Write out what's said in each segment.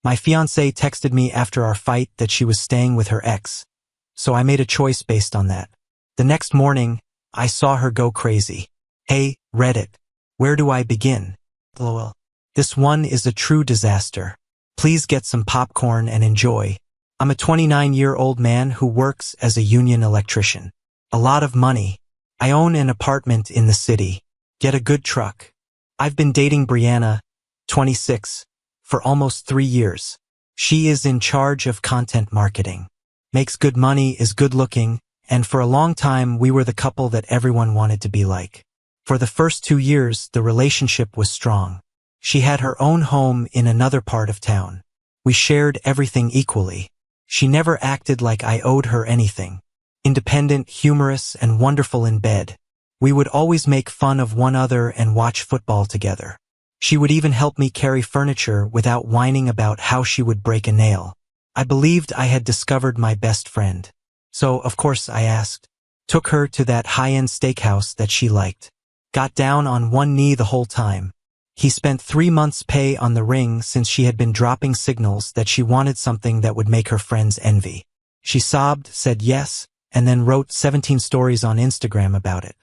My fiancée texted me after our fight that she was staying with her ex, so I made a choice based on that. The next morning, I saw her go crazy. Hey, Reddit. Where do I begin? LOL. This one is a true disaster. Please get some popcorn and enjoy. I'm a 29-year-old man who works as a union electrician. A lot of money. I own an apartment in the city. Get a good truck. I've been dating Briana, 26, for almost 3 years. She is in charge of content marketing. Makes good money, is good looking, and for a long time we were the couple that everyone wanted to be like. For the first 2 years, the relationship was strong. She had her own home in another part of town. We shared everything equally. She never acted like I owed her anything. Independent, humorous, and wonderful in bed. We would always make fun of one another and watch football together. She would even help me carry furniture without whining about how she would break a nail. I believed I had discovered my best friend. So, of course, I asked. Took her to that high-end steakhouse that she liked. Got down on one knee the whole time. He spent 3 months' pay on the ring since she had been dropping signals that she wanted something that would make her friends envy. She sobbed, said yes, and then wrote 17 stories on Instagram about it.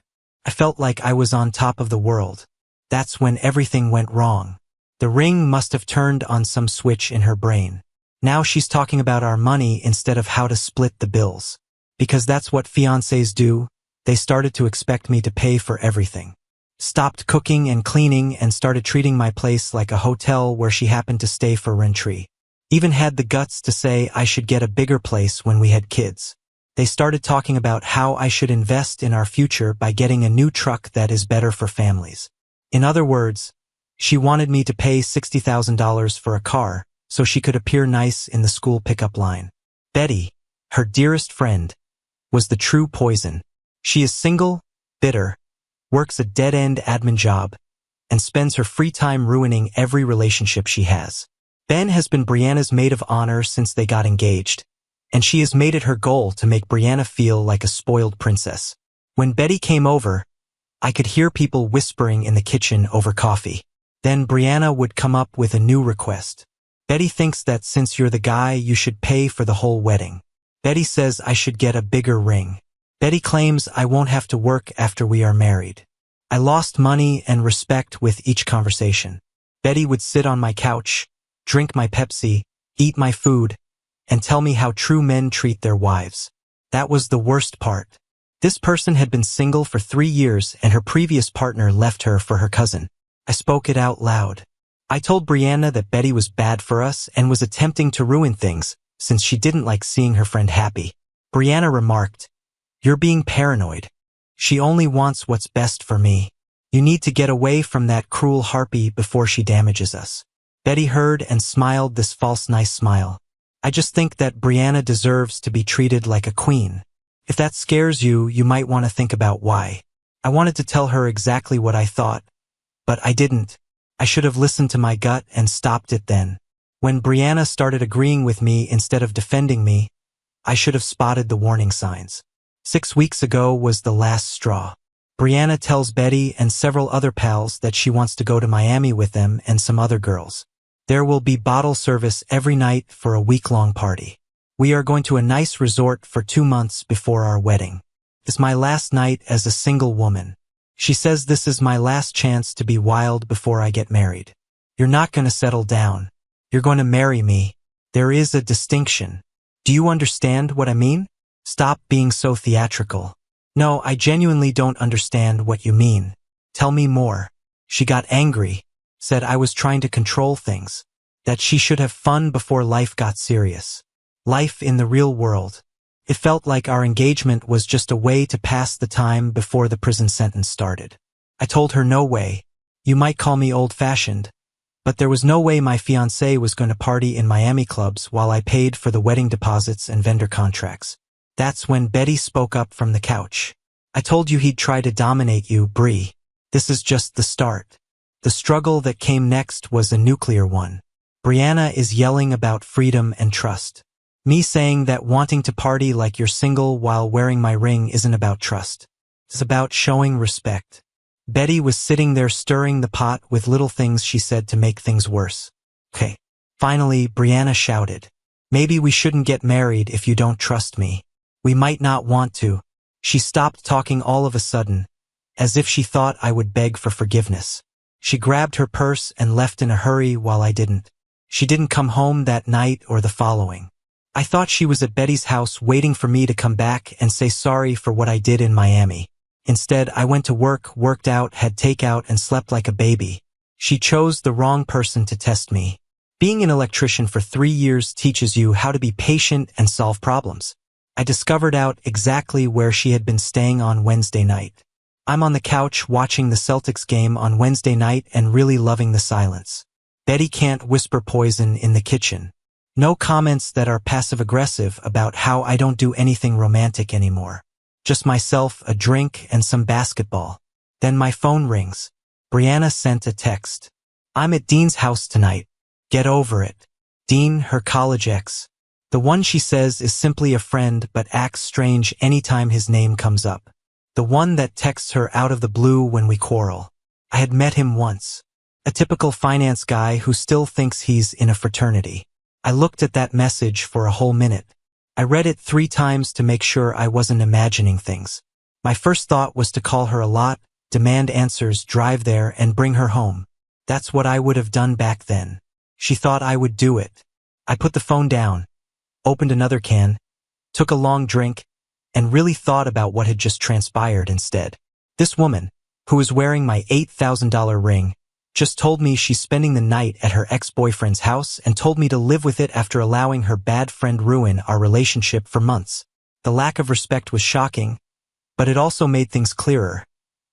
I felt like I was on top of the world. That's when everything went wrong. The ring must have turned on some switch in her brain. Now she's talking about our money instead of how to split the bills. Because that's what fiancés do, they started to expect me to pay for everything. Stopped cooking and cleaning and started treating my place like a hotel where she happened to stay for rent-free. Even had the guts to say I should get a bigger place when we had kids. They started talking about how I should invest in our future by getting a new truck that is better for families. In other words, she wanted me to pay $60,000 for a car so she could appear nice in the school pickup line. Betty, her dearest friend, was the true poison. She is single, bitter, works a dead-end admin job, and spends her free time ruining every relationship she has. Ben has been Briana's maid of honor since they got engaged, and she has made it her goal to make Briana feel like a spoiled princess. When Betty came over, I could hear people whispering in the kitchen over coffee. Then Briana would come up with a new request. Betty thinks that since you're the guy, you should pay for the whole wedding. Betty says I should get a bigger ring. Betty claims I won't have to work after we are married. I lost money and respect with each conversation. Betty would sit on my couch, drink my Pepsi, eat my food, and tell me how true men treat their wives. That was the worst part. This person had been single for 3 years and her previous partner left her for her cousin. I spoke it out loud. I told Briana that Betty was bad for us and was attempting to ruin things since she didn't like seeing her friend happy. Briana remarked, "You're being paranoid. She only wants what's best for me. You need to get away from that cruel harpy before she damages us." Betty heard and smiled this false nice smile. I just think that Briana deserves to be treated like a queen. If that scares you, you might want to think about why. I wanted to tell her exactly what I thought, but I didn't. I should have listened to my gut and stopped it then. When Briana started agreeing with me instead of defending me, I should have spotted the warning signs. 6 weeks ago was the last straw. Briana tells Betty and several other pals that she wants to go to Miami with them and some other girls. There will be bottle service every night for a week-long party. We are going to a nice resort for 2 months before our wedding. It's my last night as a single woman. She says this is my last chance to be wild before I get married. You're not going to settle down. You're going to marry me. There is a distinction. Do you understand what I mean? Stop being so theatrical. No, I genuinely don't understand what you mean. Tell me more. She got angry, said I was trying to control things, that she should have fun before life got serious. Life in the real world. It felt like our engagement was just a way to pass the time before the prison sentence started. I told her no way. You might call me old-fashioned, but there was no way my fiancé was going to party in Miami clubs while I paid for the wedding deposits and vendor contracts. That's when Betty spoke up from the couch. I told you he'd try to dominate you, Brie. This is just the start. The struggle that came next was a nuclear one. Briana is yelling about freedom and trust. Me saying that wanting to party like you're single while wearing my ring isn't about trust. It's about showing respect. Betty was sitting there stirring the pot with little things she said to make things worse. Okay. Finally, Briana shouted, "Maybe we shouldn't get married if you don't trust me. We might not want to." She stopped talking all of a sudden, as if she thought I would beg for forgiveness. She grabbed her purse and left in a hurry while I didn't. She didn't come home that night or the following. I thought she was at Betty's house waiting for me to come back and say sorry for what I did in Miami. Instead, I went to work, worked out, had takeout, and slept like a baby. She chose the wrong person to test me. Being an electrician for 3 years teaches you how to be patient and solve problems. I discovered out exactly where she had been staying on Wednesday night. I'm on the couch watching the Celtics game on Wednesday night and really loving the silence. Betty can't whisper poison in the kitchen. No comments that are passive-aggressive about how I don't do anything romantic anymore. Just myself, a drink, and some basketball. Then my phone rings. Briana sent a text. "I'm at Dean's house tonight. Get over it." Dean, her college ex. The one she says is simply a friend but acts strange anytime his name comes up. The one that texts her out of the blue when we quarrel. I had met him once. A typical finance guy who still thinks he's in a fraternity. I looked at that message for a whole minute. I read it 3 times to make sure I wasn't imagining things. My first thought was to call her a lot, demand answers, drive there, and bring her home. That's what I would have done back then. She thought I would do it. I put the phone down, opened another can, took a long drink, and really thought about what had just transpired instead. This woman, who was wearing my $8,000 ring, just told me she's spending the night at her ex-boyfriend's house and told me to live with it after allowing her bad friend ruin our relationship for months. The lack of respect was shocking, but it also made things clearer,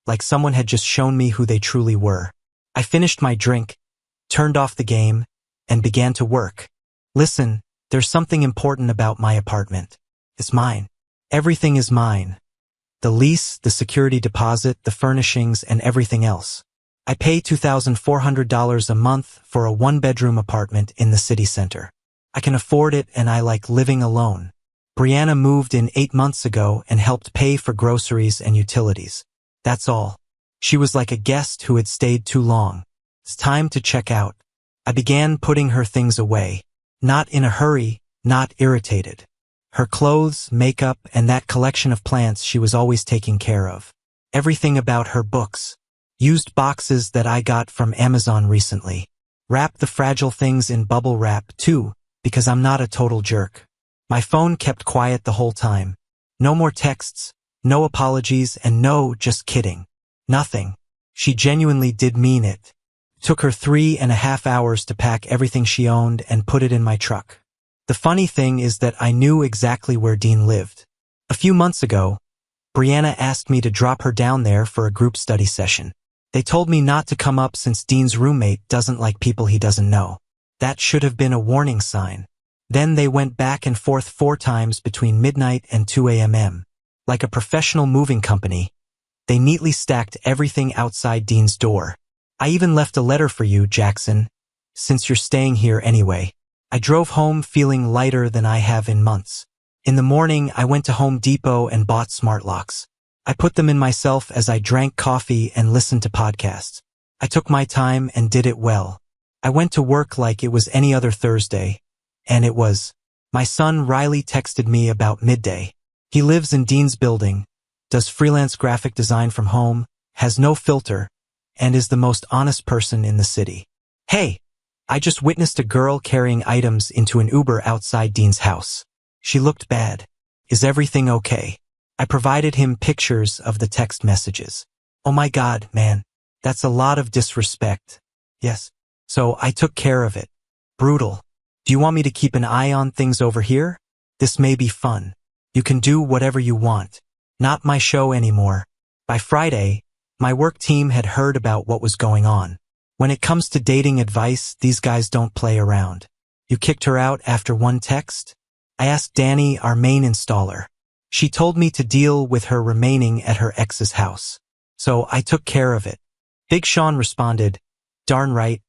like someone had just shown me who they truly were. I finished my drink, turned off the game, and began to work. Listen, there's something important about my apartment. It's mine. Everything is mine. The lease, the security deposit, the furnishings, and everything else. I pay $2,400 a month for a 1-bedroom apartment in the city center. I can afford it and I like living alone. Briana moved in 8 months ago and helped pay for groceries and utilities. That's all. She was like a guest who had stayed too long. It's time to check out. I began putting her things away. Not in a hurry, not irritated. Her clothes, makeup, and that collection of plants she was always taking care of. Everything about her books. Used boxes that I got from Amazon recently. Wrap the fragile things in bubble wrap too, because I'm not a total jerk. My phone kept quiet the whole time. No more texts, no apologies, and no, just kidding. Nothing. She genuinely did mean it. Took her 3.5 hours to pack everything she owned and put it in my truck. The funny thing is that I knew exactly where Dean lived. A few months ago, Briana asked me to drop her down there for a group study session. They told me not to come up since Dean's roommate doesn't like people he doesn't know. That should have been a warning sign. Then they went back and forth 4 times between midnight and 2 a.m. Like a professional moving company, they neatly stacked everything outside Dean's door. I even left a letter for you, Jackson, since you're staying here anyway. I drove home feeling lighter than I have in months. In the morning, I went to Home Depot and bought smart locks. I put them in myself as I drank coffee and listened to podcasts. I took my time and did it well. I went to work like it was any other Thursday, and it was. My son Riley texted me about midday. He lives in Dean's building, does freelance graphic design from home, has no filter, and is the most honest person in the city. "Hey, I just witnessed a girl carrying items into an Uber outside Dean's house. She looked bad. Is everything okay?" I provided him pictures of the text messages. "Oh my God, man, that's a lot of disrespect." "Yes." So I took care of it. "Brutal. Do you want me to keep an eye on things over here? This may be fun. You can do whatever you want. Not my show anymore." By Friday, my work team had heard about what was going on. When it comes to dating advice, these guys don't play around. "You kicked her out after 1 text?" I asked Danny, our main installer. She told me to deal with her remaining at her ex's house. So I took care of it. Big Sean responded, "Darn right,"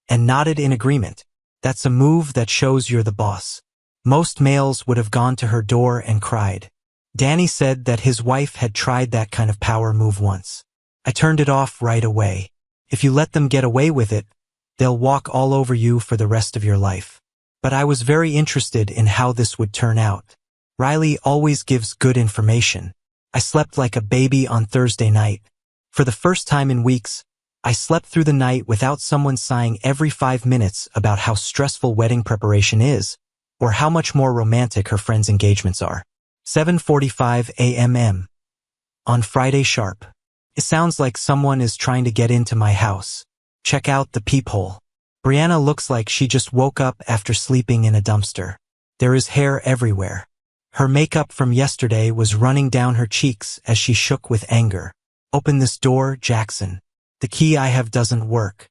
and nodded in agreement. That's a move that shows you're the boss. Most males would have gone to her door and cried. Danny said that his wife had tried that kind of power move once. I turned it off right away. If you let them get away with it, They'll walk all over you for the rest of your life. But I was very interested in how this would turn out. Riley always gives good information. I slept like a baby on Thursday night. For the first time in weeks, I slept through the night without someone sighing every 5 minutes about how stressful wedding preparation is, or how much more romantic her friends' engagements are. 7:45 a.m. On Friday sharp. It sounds like someone is trying to get into my house. Check out the peephole. Briana looks like she just woke up after sleeping in a dumpster. There is hair everywhere. Her makeup from yesterday was running down her cheeks as she shook with anger. Open this door, Jackson. The key I have doesn't work.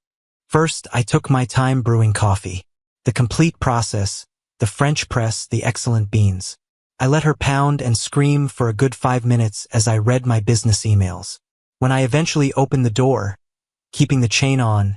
First, I took my time brewing coffee. The complete process, the French press, the excellent beans. I let her pound and scream for a good 5 minutes as I read my business emails. When I eventually opened the door, keeping the chain on,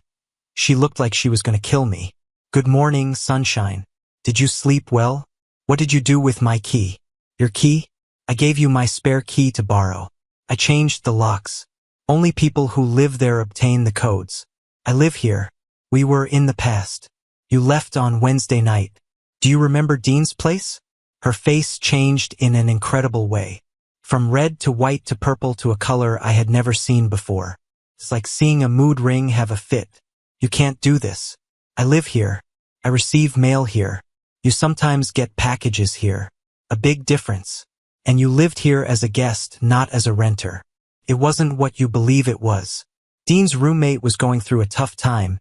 she looked like she was going to kill me. Good morning, sunshine. Did you sleep well? What did you do with my key? Your key? I gave you my spare key to borrow. I changed the locks. Only people who live there obtain the codes. I live here. We were in the past. You left on Wednesday night. Do you remember Dean's place? Her face changed in an incredible way. From red to white to purple to a color I had never seen before. It's like seeing a mood ring have a fit. You can't do this. I live here. I receive mail here. You sometimes get packages here. A big difference. And you lived here as a guest, not as a renter. It wasn't what you believe it was. Dean's roommate was going through a tough time,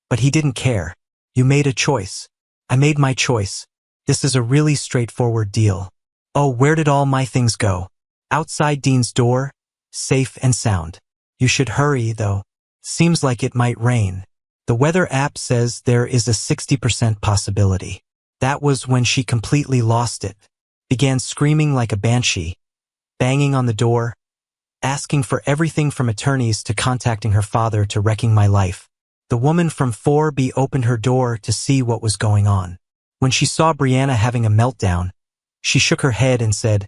but he didn't care. You made a choice. I made my choice. This is a really straightforward deal. Oh, where did all my things go? Outside Dean's door, safe and sound. You should hurry, though. Seems like it might rain. The weather app says there is a 60% possibility. That was when she completely lost it. Began screaming like a banshee, banging on the door, asking for everything from attorneys to contacting her father to wrecking my life. The woman from 4B opened her door to see what was going on. When she saw Briana having a meltdown, she shook her head and said,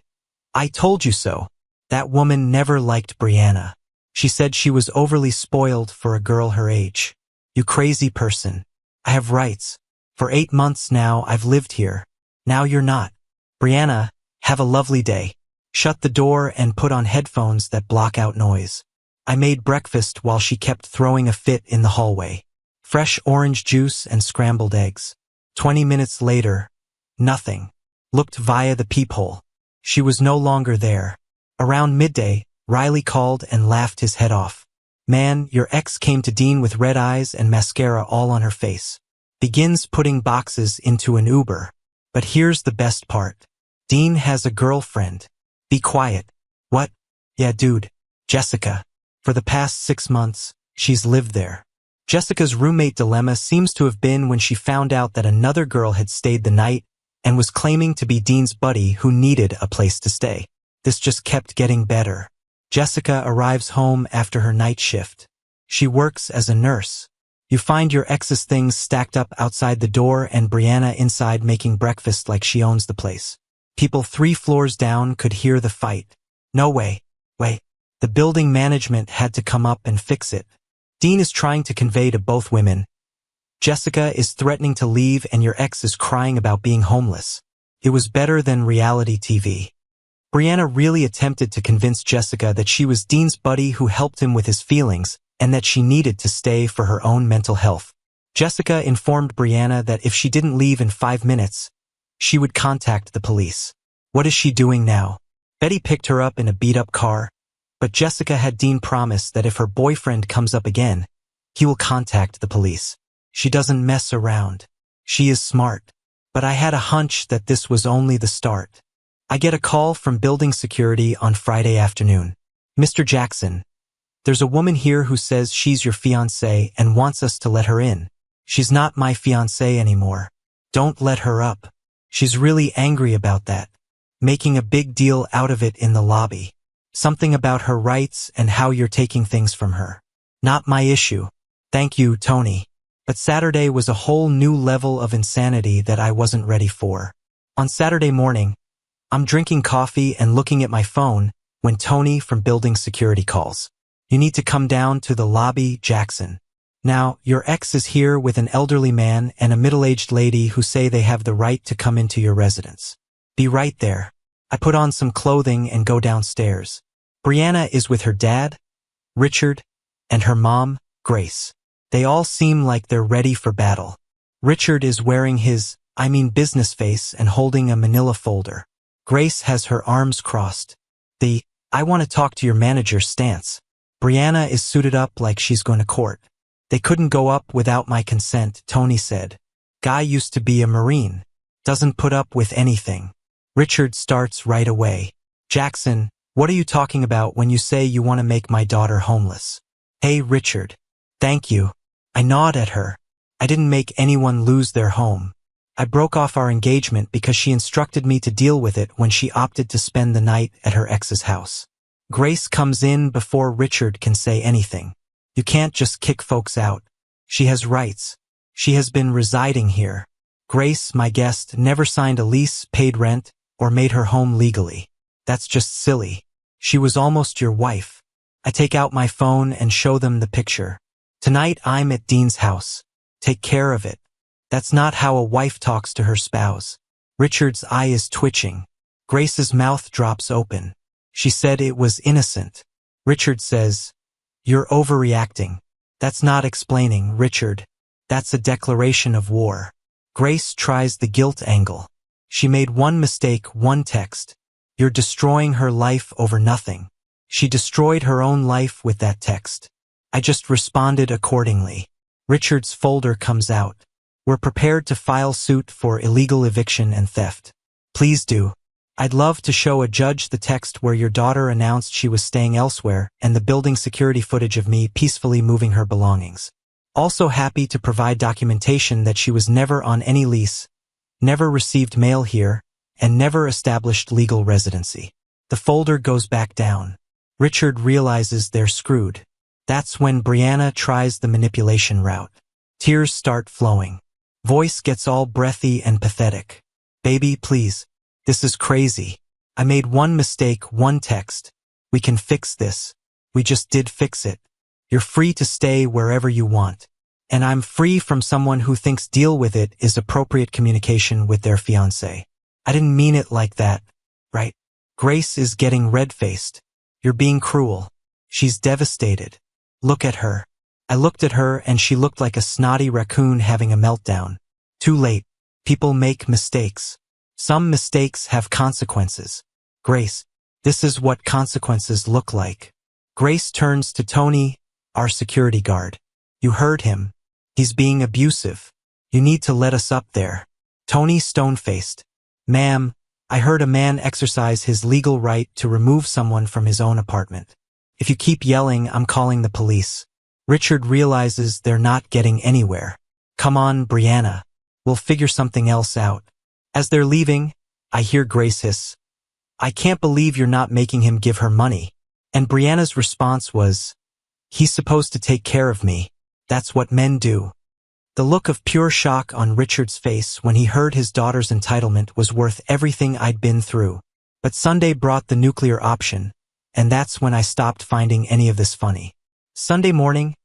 I told you so. That woman never liked Briana. She said she was overly spoiled for a girl her age. You crazy person. I have rights. For 8 months now I've lived here. Now you're not. Briana, have a lovely day. Shut the door and put on headphones that block out noise. I made breakfast while she kept throwing a fit in the hallway. Fresh orange juice and scrambled eggs. 20 minutes later, nothing. Looked via the peephole. She was no longer there. Around midday, Riley called and laughed his head off. Man, your ex came to Dean with red eyes and mascara all on her face. Begins putting boxes into an Uber. But here's the best part. Dean has a girlfriend. Be quiet. What? Yeah, dude. Jessica. For the past 6 months, she's lived there. Jessica's roommate dilemma seems to have been when she found out that another girl had stayed the night and was claiming to be Dean's buddy who needed a place to stay. This just kept getting better. Jessica arrives home after her night shift. She works as a nurse. You find your ex's things stacked up outside the door and Briana inside making breakfast like she owns the place. People 3 floors down could hear the fight. No way. Wait. The building management had to come up and fix it. Dean is trying to convey to both women. Jessica is threatening to leave and your ex is crying about being homeless. It was better than reality TV. Briana really attempted to convince Jessica that she was Dean's buddy who helped him with his feelings and that she needed to stay for her own mental health. Jessica informed Briana that if she didn't leave in 5 minutes, she would contact the police. What is she doing now? Betty picked her up in a beat-up car, but Jessica had Dean promise that if her boyfriend comes up again, he will contact the police. She doesn't mess around. She is smart. But I had a hunch that this was only the start. I get a call from building security on Friday afternoon. Mr. Jackson, there's a woman here who says she's your fiancée and wants us to let her in. She's not my fiancée anymore. Don't let her up. She's really angry about that, making a big deal out of it in the lobby. Something about her rights and how you're taking things from her. Not my issue. Thank you, Tony. But Saturday was a whole new level of insanity that I wasn't ready for. On Saturday morning, I'm drinking coffee and looking at my phone when Tony from building security calls. You need to come down to the lobby, Jackson. Now, your ex is here with an elderly man and a middle-aged lady who say they have the right to come into your residence. Be right there. I put on some clothing and go downstairs. Briana is with her dad, Richard, and her mom, Grace. They all seem like they're ready for battle. Richard is wearing his, business face and holding a manila folder. Grace has her arms crossed. The, I want to talk to your manager stance. Briana is suited up like she's going to court. They couldn't go up without my consent, Tony said. Guy used to be a Marine. Doesn't put up with anything. Richard starts right away. Jackson, what are you talking about when you say you want to make my daughter homeless? Hey, Richard. Thank you. I nod at her. I didn't make anyone lose their home. I broke off our engagement because she instructed me to deal with it when she opted to spend the night at her ex's house. Grace comes in before Richard can say anything. You can't just kick folks out. She has rights. She has been residing here. Grace, my guest, never signed a lease, paid rent, or made her home legally. That's just silly. She was almost your wife. I take out my phone and show them the picture. Tonight I'm at Dean's house. Take care of it. That's not how a wife talks to her spouse. Richard's eye is twitching. Grace's mouth drops open. She said it was innocent. Richard says, You're overreacting. That's not explaining, Richard. That's a declaration of war. Grace tries the guilt angle. She made one mistake, one text. You're destroying her life over nothing. She destroyed her own life with that text. I just responded accordingly. Richard's folder comes out. We're prepared to file suit for illegal eviction and theft. Please do. I'd love to show a judge the text where your daughter announced she was staying elsewhere and the building security footage of me peacefully moving her belongings. Also happy to provide documentation that she was never on any lease, never received mail here, and never established legal residency. The folder goes back down. Richard realizes they're screwed. That's when Briana tries the manipulation route. Tears start flowing. Voice gets all breathy and pathetic. Baby, please. This is crazy. I made one mistake, one text. We can fix this. We just did fix it. You're free to stay wherever you want. And I'm free from someone who thinks deal with it is appropriate communication with their fiancé. I didn't mean it like that, right? Grace is getting red-faced. You're being cruel. She's devastated. Look at her. I looked at her and she looked like a snotty raccoon having a meltdown. Too late. People make mistakes. Some mistakes have consequences. Grace, this is what consequences look like. Grace turns to Tony, our security guard. You heard him. He's being abusive. You need to let us up there. Tony stone-faced. Ma'am, I heard a man exercise his legal right to remove someone from his own apartment. If you keep yelling, I'm calling the police. Richard realizes they're not getting anywhere. Come on, Briana. We'll figure something else out. As they're leaving, I hear Grace hiss. I can't believe you're not making him give her money. And Briana's response was, He's supposed to take care of me. That's what men do. The look of pure shock on Richard's face when he heard his daughter's entitlement was worth everything I'd been through. But Sunday brought the nuclear option, and that's when I stopped finding any of this funny. Sunday morning,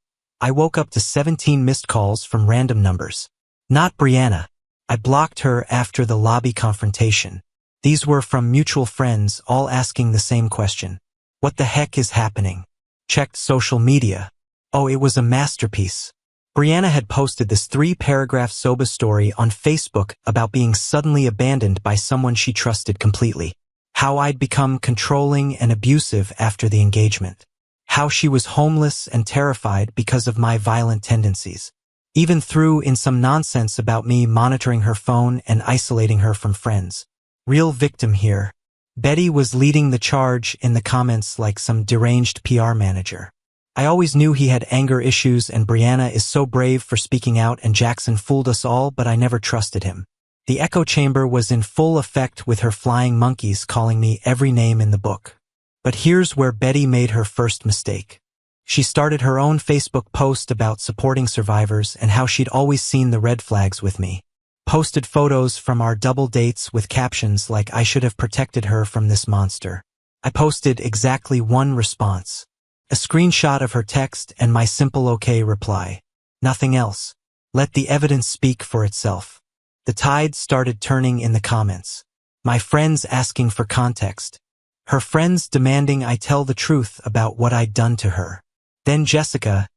I woke up to 17 missed calls from random numbers. Not Briana. I blocked her after the lobby confrontation. These were from mutual friends, all asking the same question. What the heck is happening? Checked social media. Oh, it was a masterpiece. Briana had posted this 3-paragraph soba story on Facebook about being suddenly abandoned by someone she trusted completely. How I'd become controlling and abusive after the engagement. How she was homeless and terrified because of my violent tendencies. Even threw in some nonsense about me monitoring her phone and isolating her from friends. Real victim here. Betty was leading the charge in the comments like some deranged PR manager. I always knew he had anger issues and Briana is so brave for speaking out and Jackson fooled us all, but I never trusted him. The echo chamber was in full effect with her flying monkeys calling me every name in the book. But here's where Betty made her first mistake. She started her own Facebook post about supporting survivors and how she'd always seen the red flags with me. Posted photos from our double dates with captions like I should have protected her from this monster. I posted exactly one response. A screenshot of her text and my simple okay reply. Nothing else. Let the evidence speak for itself. The tide started turning in the comments. My friends asking for context. Her friends demanding I tell the truth about what I'd done to her. Then Jessica,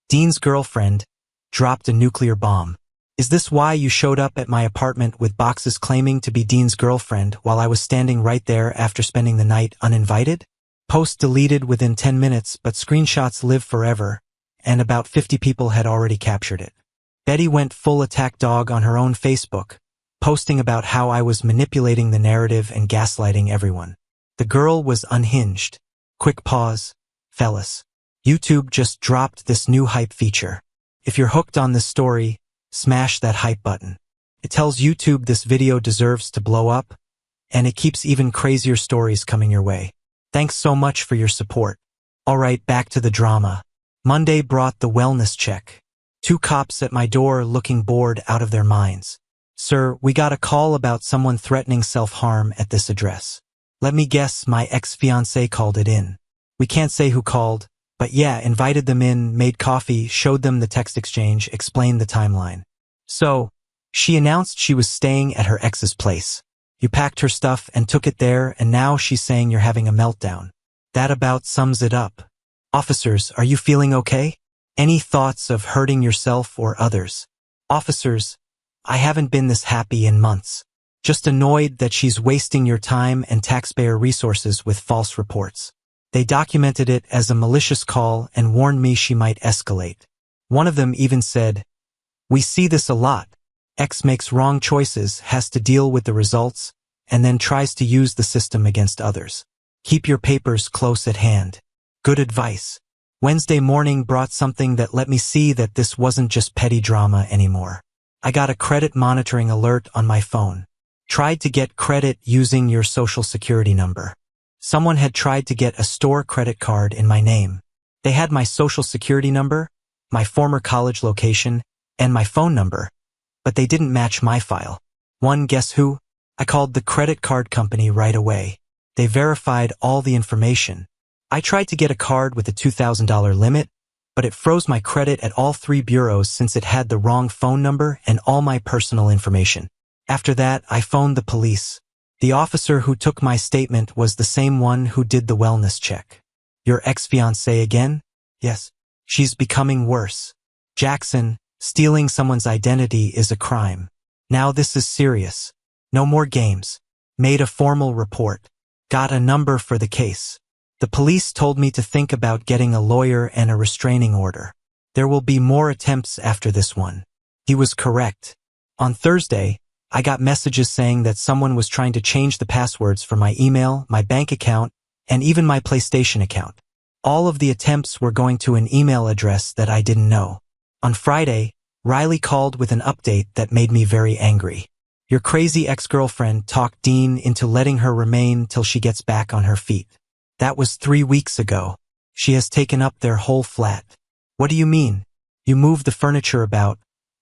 Dean's girlfriend, dropped a nuclear bomb. Is this why you showed up at my apartment with boxes claiming to be Dean's girlfriend while I was standing right there after spending the night uninvited? Post deleted within 10 minutes, but screenshots live forever, and about 50 people had already captured it. Betty went full attack dog on her own Facebook, posting about how I was manipulating the narrative and gaslighting everyone. The girl was unhinged. Quick pause. Fellas. YouTube just dropped this new hype feature. If you're hooked on this story, smash that hype button. It tells YouTube this video deserves to blow up, and it keeps even crazier stories coming your way. Thanks so much for your support. Alright, back to the drama. Monday brought the wellness check. 2 cops at my door looking bored out of their minds. Sir, we got a call about someone threatening self-harm at this address. Let me guess, my ex-fiancée called it in. We can't say who called, but yeah, invited them in, made coffee, showed them the text exchange, explained the timeline. So, she announced she was staying at her ex's place. You packed her stuff and took it there, and now she's saying you're having a meltdown. That about sums it up. Officers, are you feeling okay? Any thoughts of hurting yourself or others? Officers, I haven't been this happy in months. Just annoyed that she's wasting your time and taxpayer resources with false reports. They documented it as a malicious call and warned me she might escalate. One of them even said, "We see this a lot. X makes wrong choices, has to deal with the results, and then tries to use the system against others. Keep your papers close at hand." Good advice. Wednesday morning brought something that let me see that this wasn't just petty drama anymore. I got a credit monitoring alert on my phone. Tried to get credit using your social security number. Someone had tried to get a store credit card in my name. They had my social security number, my former college location, and my phone number, but they didn't match my file. Guess who? I called the credit card company right away. They verified all the information. I tried to get a card with a $2,000 limit, but it froze my credit at all 3 bureaus since it had the wrong phone number and all my personal information. After that, I phoned the police. The officer who took my statement was the same one who did the wellness check. Your ex-fiancée again? Yes. She's becoming worse. Jackson, stealing someone's identity is a crime. Now this is serious. No more games. Made a formal report. Got a number for the case. The police told me to think about getting a lawyer and a restraining order. There will be more attempts after this one. He was correct. On Thursday, I got messages saying that someone was trying to change the passwords for my email, my bank account, and even my PlayStation account. All of the attempts were going to an email address that I didn't know. On Friday, Riley called with an update that made me very angry. Your crazy ex-girlfriend talked Dean into letting her remain till she gets back on her feet. That was 3 weeks ago. She has taken up their whole flat. What do you mean? You moved the furniture about,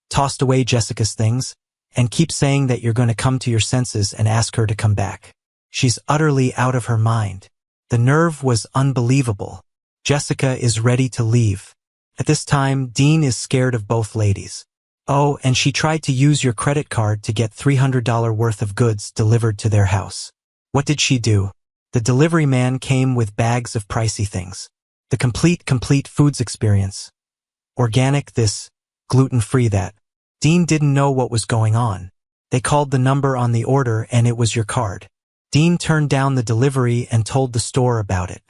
tossed away Jessica's things, and keep saying that you're going to come to your senses and ask her to come back. She's utterly out of her mind. The nerve was unbelievable. Jessica is ready to leave. At this time, Dean is scared of both ladies. Oh, and she tried to use your credit card to get $300 worth of goods delivered to their house. What did she do? The delivery man came with bags of pricey things. The complete foods experience. Organic this, gluten-free that. Dean didn't know what was going on. They called the number on the order and it was your card. Dean turned down the delivery and told the store about it.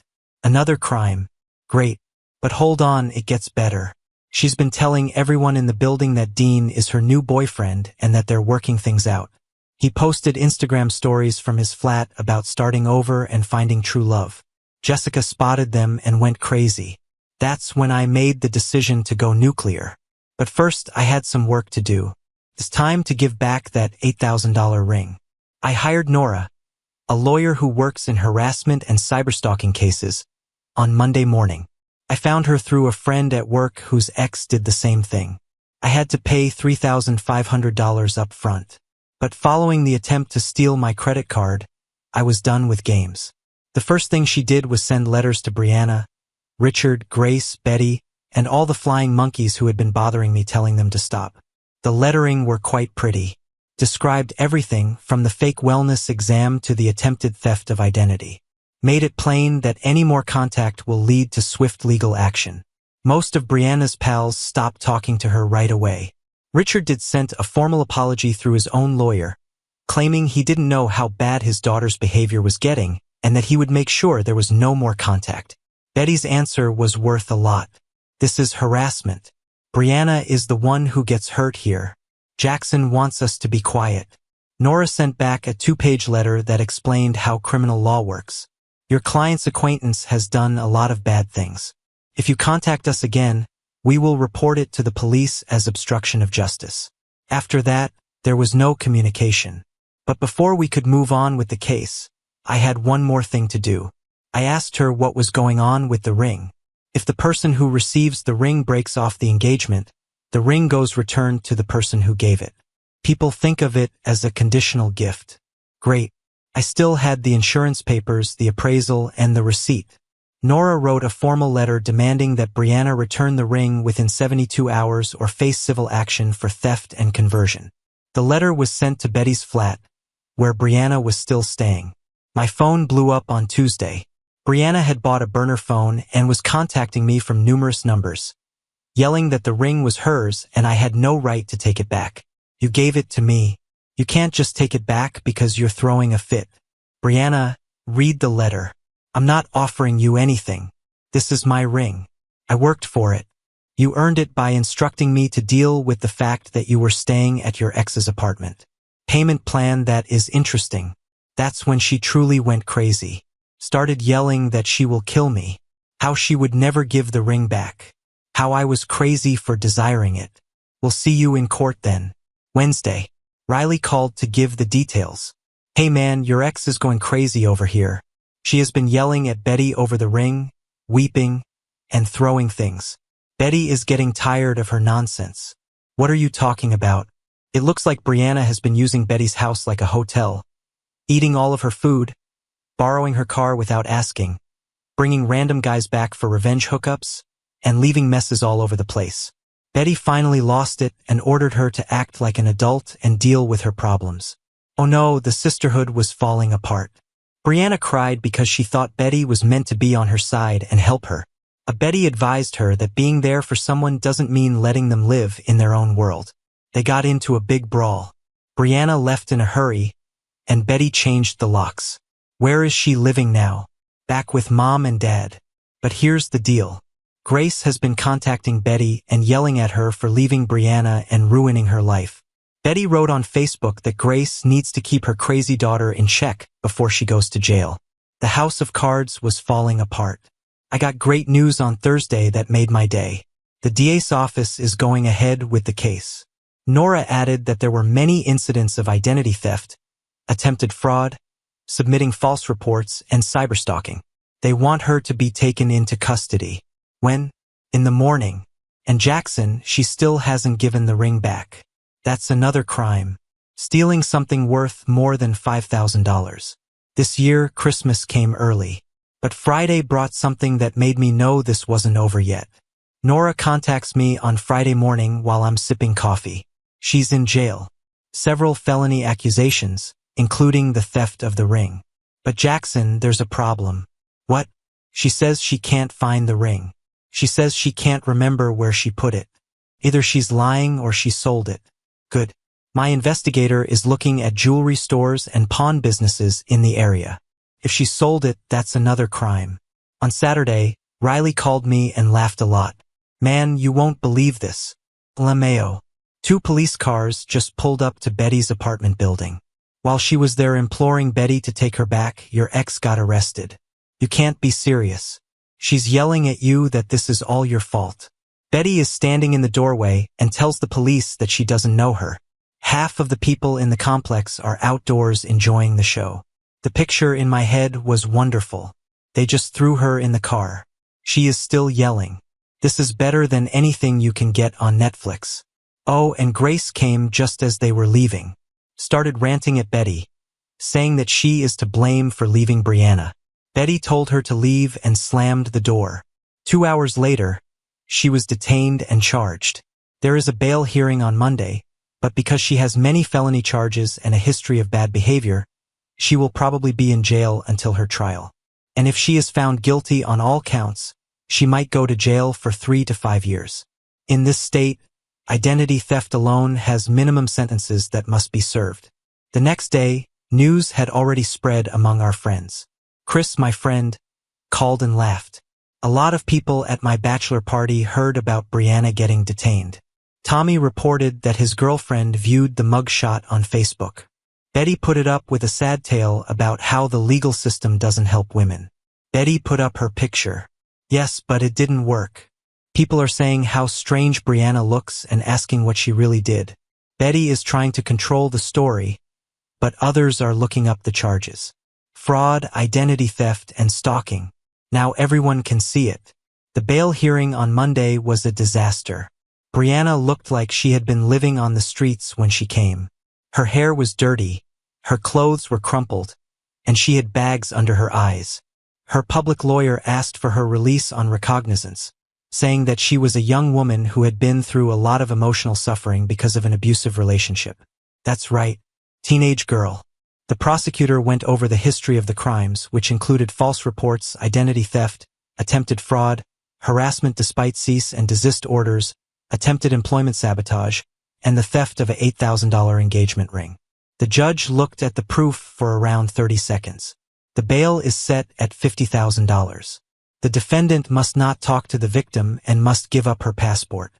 Another crime. Great. But hold on, it gets better. She's been telling everyone in the building that Dean is her new boyfriend and that they're working things out. He posted Instagram stories from his flat about starting over and finding true love. Jessica spotted them and went crazy. That's when I made the decision to go nuclear. But first, I had some work to do. It's time to give back that $8,000 ring. I hired Nora, a lawyer who works in harassment and cyberstalking cases, on Monday morning. I found her through a friend at work whose ex did the same thing. I had to pay $3,500 up front. But following the attempt to steal my credit card, I was done with games. The first thing she did was send letters to Briana, Richard, Grace, Betty, and all the flying monkeys who had been bothering me telling them to stop. The lettering were quite pretty. Described everything from the fake wellness exam to the attempted theft of identity. Made it plain that any more contact will lead to swift legal action. Most of Briana's pals stopped talking to her right away. Richard did sent a formal apology through his own lawyer, claiming he didn't know how bad his daughter's behavior was getting and that he would make sure there was no more contact. Betty's answer was worth a lot. This is harassment. Briana is the one who gets hurt here. Jackson wants us to be quiet. Nora sent back a 2-page letter that explained how criminal law works. Your client's acquaintance has done a lot of bad things. If you contact us again, we will report it to the police as obstruction of justice. After that, there was no communication. But before we could move on with the case, I had one more thing to do. I asked her what was going on with the ring. If the person who receives the ring breaks off the engagement, the ring goes returned to the person who gave it. People think of it as a conditional gift. Great. I still had the insurance papers, the appraisal, and the receipt. Nora wrote a formal letter demanding that Briana return the ring within 72 hours or face civil action for theft and conversion. The letter was sent to Betty's flat, where Briana was still staying. My phone blew up on Tuesday. Briana had bought a burner phone and was contacting me from numerous numbers, yelling that the ring was hers and I had no right to take it back. You gave it to me. You can't just take it back because you're throwing a fit. Briana, read the letter. I'm not offering you anything. This is my ring. I worked for it. You earned it by instructing me to deal with the fact that you were staying at your ex's apartment. Payment plan that is interesting. That's when she truly went crazy. Started yelling that she will kill me. How she would never give the ring back. How I was crazy for desiring it. We'll see you in court then. Wednesday. Riley called to give the details. Hey man, your ex is going crazy over here. She has been yelling at Betty over the ring, weeping, and throwing things. Betty is getting tired of her nonsense. What are you talking about? It looks like Briana has been using Betty's house like a hotel, eating all of her food, borrowing her car without asking, bringing random guys back for revenge hookups, and leaving messes all over the place. Betty finally lost it and ordered her to act like an adult and deal with her problems. Oh no, the sisterhood was falling apart. Briana cried because she thought Betty was meant to be on her side and help her. Betty advised her that being there for someone doesn't mean letting them live in their own world. They got into a big brawl. Briana left in a hurry, and Betty changed the locks. Where is she living now? Back with mom and dad. But here's the deal. Grace has been contacting Betty and yelling at her for leaving Briana and ruining her life. Betty wrote on Facebook that Grace needs to keep her crazy daughter in check before she goes to jail. The house of cards was falling apart. I got great news on Thursday that made my day. The DA's office is going ahead with the case. Nora added that there were many incidents of identity theft, attempted fraud, submitting false reports, and cyberstalking. They want her to be taken into custody. When? In the morning. And Jackson, she still hasn't given the ring back. That's another crime. Stealing something worth more than $5,000. This year, Christmas came early. But Friday brought something that made me know this wasn't over yet. Nora contacts me on Friday morning while I'm sipping coffee. She's in jail. Several felony accusations, including the theft of the ring. But Jackson, there's a problem. What? She says she can't find the ring. She says she can't remember where she put it. Either she's lying or she sold it. Good. My investigator is looking at jewelry stores and pawn businesses in the area. If she sold it, that's another crime. On Saturday, Riley called me and laughed a lot. Man, you won't believe this. LeMayo. 2 police cars just pulled up to Betty's apartment building. While she was there imploring Betty to take her back, your ex got arrested. You can't be serious. She's yelling at you that this is all your fault. Betty is standing in the doorway and tells the police that she doesn't know her. Half of the people in the complex are outdoors enjoying the show. The picture in my head was wonderful. They just threw her in the car. She is still yelling. This is better than anything you can get on Netflix. Oh, and Grace came just as they were leaving. Started ranting at Betty, saying that she is to blame for leaving Briana. Betty told her to leave and slammed the door. 2 hours later, she was detained and charged. There is a bail hearing on Monday, but because she has many felony charges and a history of bad behavior, she will probably be in jail until her trial. And if she is found guilty on all counts, she might go to jail for 3 to 5 years. In this state, identity theft alone has minimum sentences that must be served. The next day, news had already spread among our friends. Chris, my friend, called and laughed. A lot of people at my bachelor party heard about Briana getting detained. Tommy reported that his girlfriend viewed the mugshot on Facebook. Betty put it up with a sad tale about how the legal system doesn't help women. Betty put up her picture. Yes, but it didn't work. People are saying how strange Briana looks and asking what she really did. Betty is trying to control the story, but others are looking up the charges. Fraud, identity theft, and stalking. Now everyone can see it. The bail hearing on Monday was a disaster. Briana looked like she had been living on the streets when she came. Her hair was dirty, her clothes were crumpled, and she had bags under her eyes. Her public lawyer asked for her release on recognizance, saying that she was a young woman who had been through a lot of emotional suffering because of an abusive relationship. That's right, teenage girl. The prosecutor went over the history of the crimes, which included false reports, identity theft, attempted fraud, harassment despite cease and desist orders, attempted employment sabotage, and the theft of a $8,000 engagement ring. The judge looked at the proof for around 30 seconds. The bail is set at $50,000. The defendant must not talk to the victim and must give up her passport.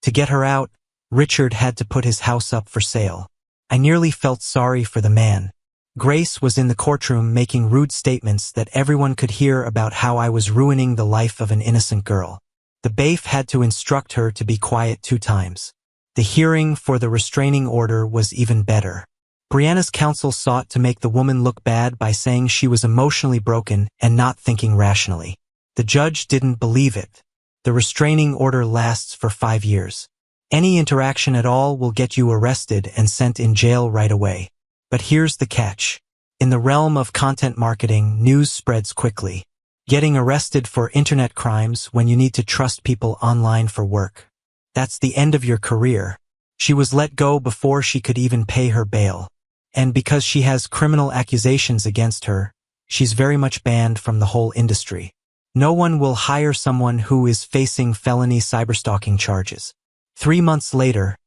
To get her out, Richard had to put his house up for sale. I nearly felt sorry for the man. Grace was in the courtroom making rude statements that everyone could hear about how I was ruining the life of an innocent girl. The bailiff had to instruct her to be quiet 2 times. The hearing for the restraining order was even better. Briana's counsel sought to make the woman look bad by saying she was emotionally broken and not thinking rationally. The judge didn't believe it. The restraining order lasts for 5 years. Any interaction at all will get you arrested and sent in jail right away. But here's the catch. In the realm of content marketing, news spreads quickly. Getting arrested for internet crimes when you need to trust people online for work. That's the end of your career. She was let go before she could even pay her bail. And because she has criminal accusations against her, she's very much banned from the whole industry. No one will hire someone who is facing felony cyberstalking charges. 3 months later,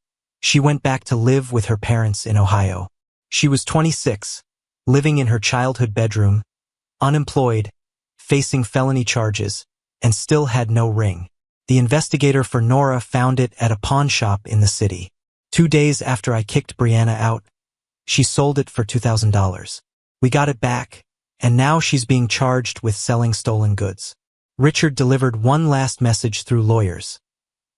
she went back to live with her parents in Ohio. She was 26, living in her childhood bedroom, unemployed, facing felony charges, and still had no ring. The investigator for Nora found it at a pawn shop in the city. 2 days after I kicked Briana out, she sold it for $2,000. We got it back, and now she's being charged with selling stolen goods. Richard delivered one last message through lawyers.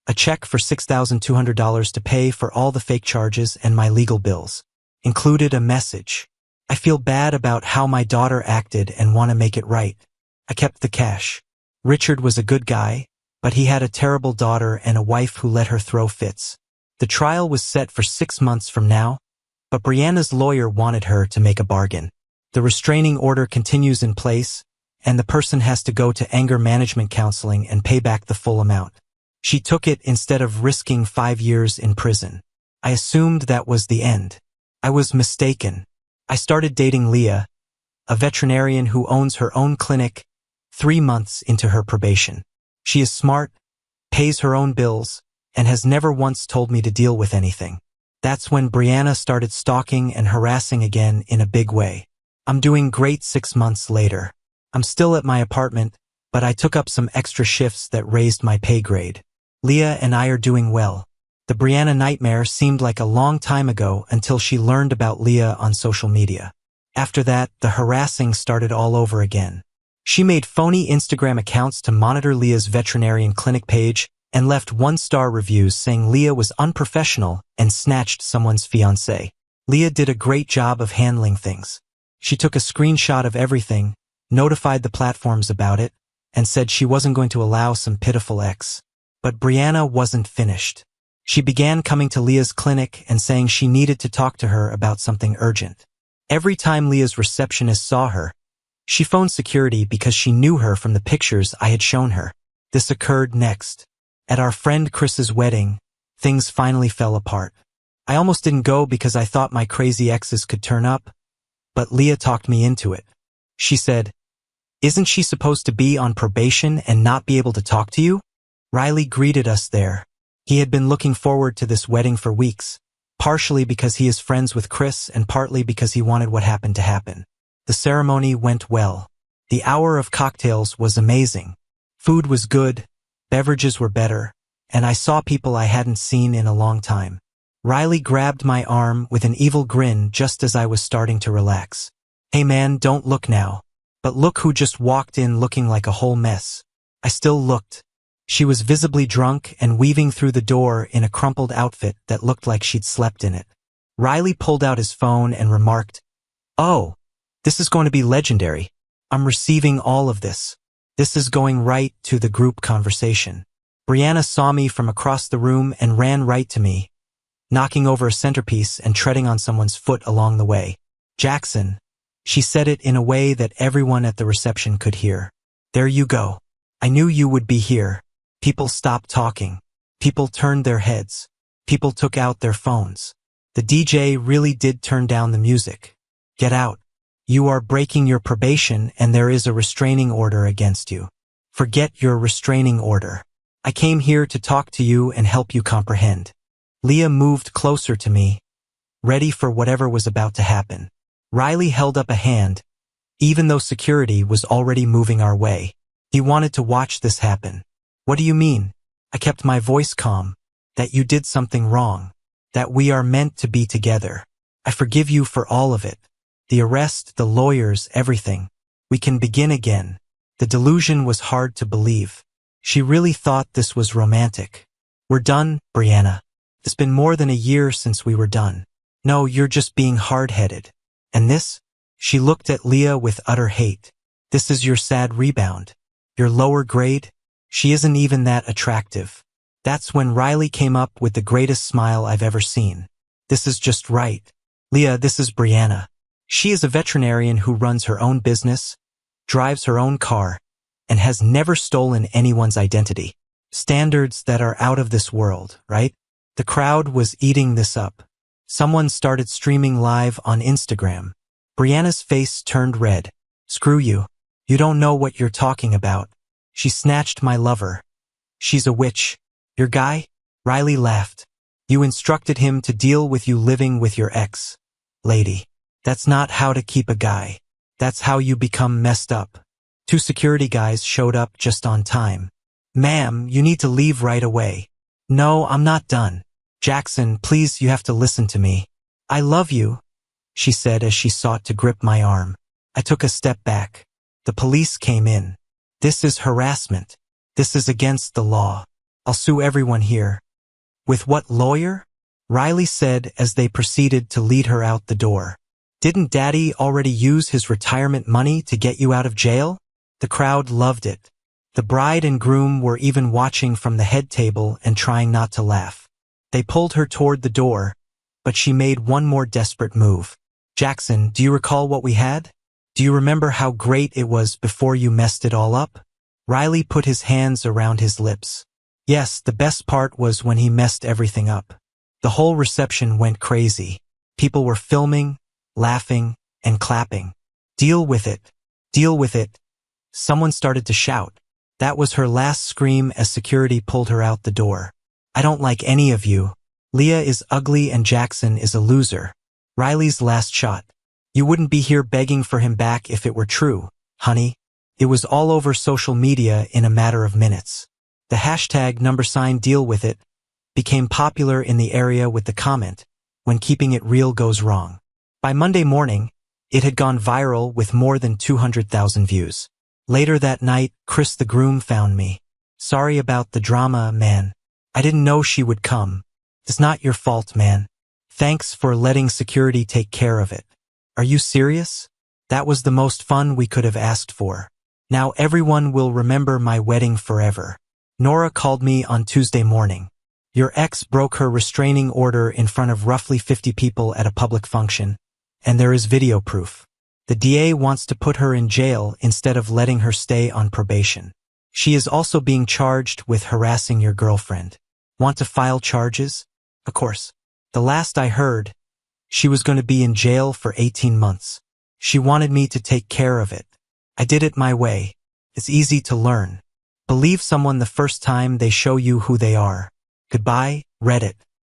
A check for $6,200 to pay for all the fake charges and my legal bills. Included a message. I feel bad about how my daughter acted and want to make it right. I kept the cash. Richard was a good guy, but he had a terrible daughter and a wife who let her throw fits. The trial was set for 6 months from now, but Briana's lawyer wanted her to make a bargain. The restraining order continues in place, and the person has to go to anger management counseling and pay back the full amount. She took it instead of risking 5 years in prison. I assumed that was the end. I was mistaken. I started dating Leah, a veterinarian who owns her own clinic, 3 months into her probation. She is smart, pays her own bills, and has never once told me to deal with anything. That's when Briana started stalking and harassing again in a big way. I'm doing great 6 months later. I'm still at my apartment, but I took up some extra shifts that raised my pay grade. Leah and I are doing well. The Briana nightmare seemed like a long time ago until she learned about Leah on social media. After that, the harassing started all over again. She made phony Instagram accounts to monitor Leah's veterinarian clinic page and left 1-star reviews saying Leah was unprofessional and snatched someone's fiancé. Leah did a great job of handling things. She took a screenshot of everything, notified the platforms about it, and said she wasn't going to allow some pitiful ex. But Briana wasn't finished. She began coming to Leah's clinic and saying she needed to talk to her about something urgent. Every time Leah's receptionist saw her, she phoned security because she knew her from the pictures I had shown her. This occurred next. At our friend Chris's wedding, things finally fell apart. I almost didn't go because I thought my crazy exes could turn up, but Leah talked me into it. She said, "Isn't she supposed to be on probation and not be able to talk to you?" Riley greeted us there. He had been looking forward to this wedding for weeks, partially because he is friends with Chris and partly because he wanted what happened to happen. The ceremony went well. The hour of cocktails was amazing. Food was good, beverages were better, and I saw people I hadn't seen in a long time. Riley grabbed my arm with an evil grin just as I was starting to relax. "Hey man, don't look now. But look who just walked in looking like a whole mess." I still looked. She was visibly drunk and weaving through the door in a crumpled outfit that looked like she'd slept in it. Riley pulled out his phone and remarked, "Oh, this is going to be legendary. I'm receiving all of this. This is going right to the group conversation." Briana saw me from across the room and ran right to me, knocking over a centerpiece and treading on someone's foot along the way. "Jackson," she said it in a way that everyone at the reception could hear. "There you go. I knew you would be here." People stopped talking. People turned their heads. People took out their phones. The DJ really did turn down the music. "Get out. You are breaking your probation and there is a restraining order against you. Forget your restraining order. I came here to talk to you and help you comprehend." Leah moved closer to me, ready for whatever was about to happen. Riley held up a hand, even though security was already moving our way. He wanted to watch this happen. "What do you mean?" I kept my voice calm. "That you did something wrong. That we are meant to be together. I forgive you for all of it. The arrest, the lawyers, everything. We can begin again." The delusion was hard to believe. She really thought this was romantic. "We're done, Briana. It's been more than a year since we were done. No, you're just being hard-headed. And this?" She looked at Leah with utter hate. "This is your sad rebound. Your lower grade? She isn't even that attractive." That's when Riley came up with the greatest smile I've ever seen. "This is just right. Leah, this is Briana. She is a veterinarian who runs her own business, drives her own car, and has never stolen anyone's identity. Standards that are out of this world, right?" The crowd was eating this up. Someone started streaming live on Instagram. Briana's face turned red. "Screw you. You don't know what you're talking about. She snatched my lover. She's a witch. Your guy?" Riley laughed. "You instructed him to deal with you living with your ex. Lady. That's not how to keep a guy. That's how you become messed up." 2 security guys showed up just on time. "Ma'am, you need to leave right away." "No, I'm not done. Jackson, please, you have to listen to me. I love you," she said as she sought to grip my arm. I took a step back. The police came in. "This is harassment. This is against the law. I'll sue everyone here." "With what lawyer?" Riley said as they proceeded to lead her out the door. "Didn't Daddy already use his retirement money to get you out of jail?" The crowd loved it. The bride and groom were even watching from the head table and trying not to laugh. They pulled her toward the door, but she made one more desperate move. "Jackson, do you recall what we had? Do you remember how great it was before you messed it all up?" Riley put his hands around his lips. "Yes, the best part was when he messed everything up." The whole reception went crazy. People were filming, laughing, and clapping. "Deal with it. Deal with it." Someone started to shout. That was her last scream as security pulled her out the door. "I don't like any of you. Leah is ugly and Jackson is a loser." Riley's last shot. "You wouldn't be here begging for him back if it were true, honey." It was all over social media in a matter of minutes. The hashtag #deal with it became popular in the area with the comment, "When keeping it real goes wrong." By Monday morning, it had gone viral with more than 200,000 views. Later that night, Chris the groom found me. "Sorry about the drama, man. I didn't know she would come. It's not your fault, man. Thanks for letting security take care of it." "Are you serious? That was the most fun we could have asked for. Now everyone will remember my wedding forever." Nora called me on Tuesday morning. "Your ex broke her restraining order in front of roughly 50 people at a public function, and there is video proof. The DA wants to put her in jail instead of letting her stay on probation. She is also being charged with harassing your girlfriend. Want to file charges? Of course. The last I heard, she was going to be in jail for 18 months. She wanted me to take care of it. I did it my way. It's easy to learn. Believe someone the first time they show you who they are. Goodbye, Reddit.